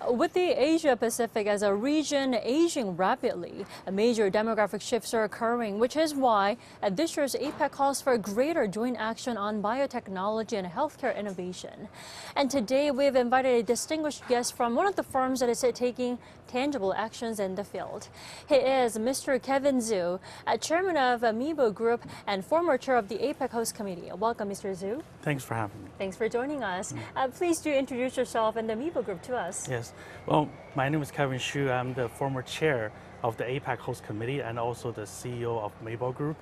With the Asia-Pacific as a region aging rapidly, major demographic shifts are occurring, which is why this year's APEC calls for greater joint action on biotechnology and healthcare innovation. And today we've invited a distinguished guest from one of the firms that is taking tangible actions in the field. He is Mr. Kevin Zhu, chairman of MEBO Group and former chair of the APEC host committee. Welcome, Mr. Zhu. Thanks for having me. Thanks for joining us. Please do introduce yourself and the MEBO Group to us. Yes. Well, my name is Kevin Zhu. I'm the former chair of the APEC host committee and also the CEO of MEBO Group.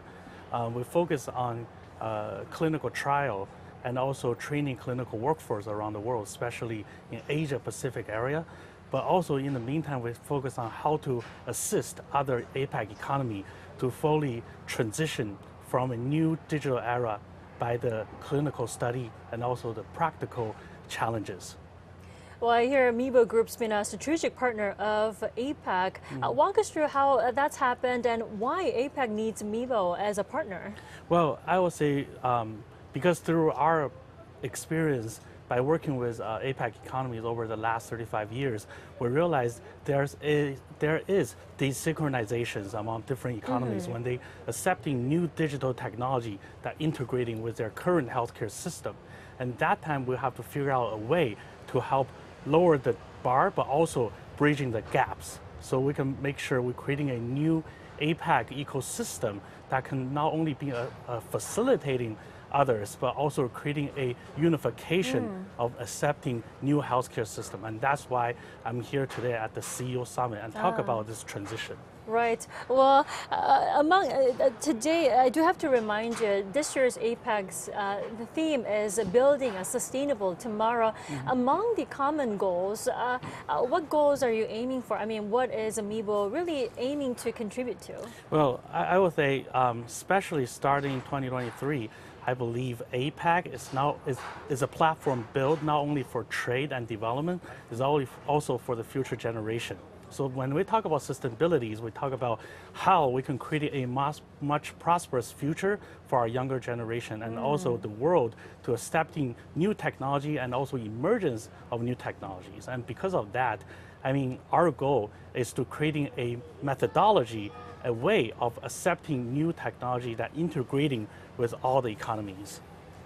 We focus on clinical trial and also training clinical workforce around the world, especially in Asia-Pacific area. But also in the meantime, we focus on how to assist other APEC economy to fully transition from a new digital era by the clinical study and also the practical challenges. Well, I hear MEBO Group's been a strategic partner of APEC. Walk us through how that's happened and why APEC needs MEBO as a partner. Well, I would say because through our experience by working with APEC economies over the last 35 years, we realized there is desynchronizations among different economies when they accepting new digital technology that integrating with their current healthcare system. And that time we have to figure out a way to help lower the bar, but also bridging the gaps. So we can make sure we're creating a new APEC ecosystem that can not only be facilitating others, but also creating a unification of accepting new healthcare system. And that's why I'm here today at the CEO Summit and talk about this transition. Right. Well, today, I do have to remind you, this year's APEC's the theme is building a sustainable tomorrow. Among the common goals, what goals are you aiming for? I mean, what is MEBO really aiming to contribute to? Well, I would say, especially starting 2023, I believe APEC is a platform built not only for trade and development, is also for the future generation. So when we talk about sustainability, we talk about how we can create a much prosperous future for our younger generation and also the world to accepting new technology and also emergence of new technologies. And because of that, I mean, our goal is to creating a methodology, a way of accepting new technology that integrating with all the economies.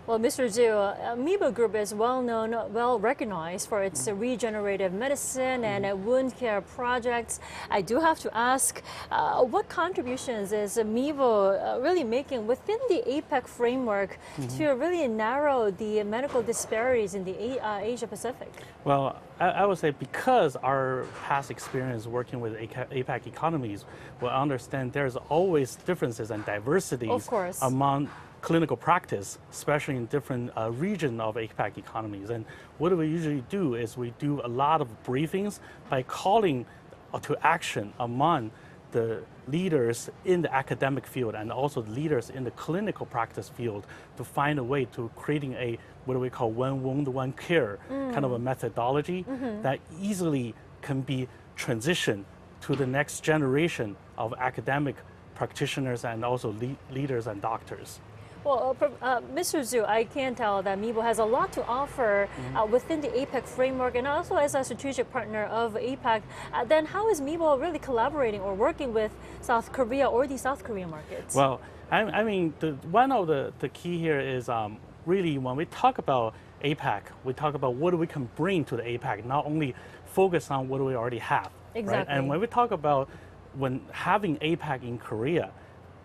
Well, Mr. Zhu, MEBO Group is well known, well recognized for its regenerative medicine and wound care projects. I do have to ask, what contributions is MEBO really making within the APEC framework to really narrow the medical disparities in the Asia Pacific? Well, I would say because our past experience working with APEC economies, we understand there's always differences and diversities among clinical practice, especially in different regions of APEC economies. And what we usually do is we do a lot of briefings by calling to action among the leaders in the academic field and also the leaders in the clinical practice field to find a way to creating a, what do we call, one wound, one care kind of a methodology that easily can be transitioned to the next generation of academic practitioners and also leaders and doctors. Well, Mr. Zhu, I can tell that MEBO has a lot to offer within the APEC framework and also as a strategic partner of APEC. Then how is MEBO really collaborating or working with South Korea or the South Korean markets? Well, I mean, one of the key here is really when we talk about APEC, we talk about what we can bring to the APEC, not only focus on what we already have. Exactly. Right? And when we talk about when having APEC in Korea,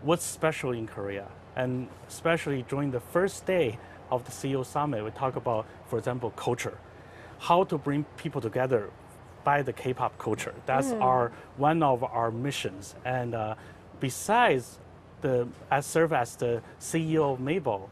what's special in Korea? And especially during the first day of the CEO Summit, we talk about, for example, culture. How to bring people together by the K-pop culture. That's one of our missions. And besides, I serve as the CEO of MEBO.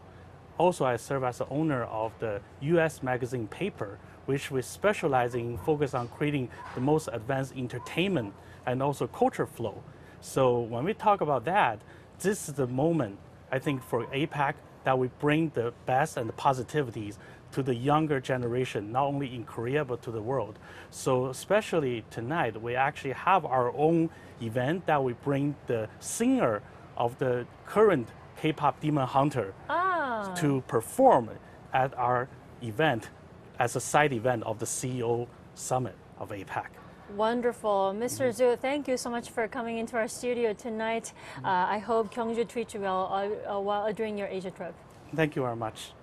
Also, I serve as the owner of the US magazine paper, which we specialize in focus on creating the most advanced entertainment and also culture flow. So when we talk about that, this is the moment I think for APEC that we bring the best and the positivities to the younger generation, not only in Korea, but to the world. So especially tonight, we actually have our own event that we bring the singer of the current K-pop Demon Hunter to perform at our event as a side event of the CEO Summit. of APEC. Wonderful. Mr. Zhu, thank you so much for coming into our studio tonight. I hope Gyeongju treats you well while during your Asia trip. Thank you very much.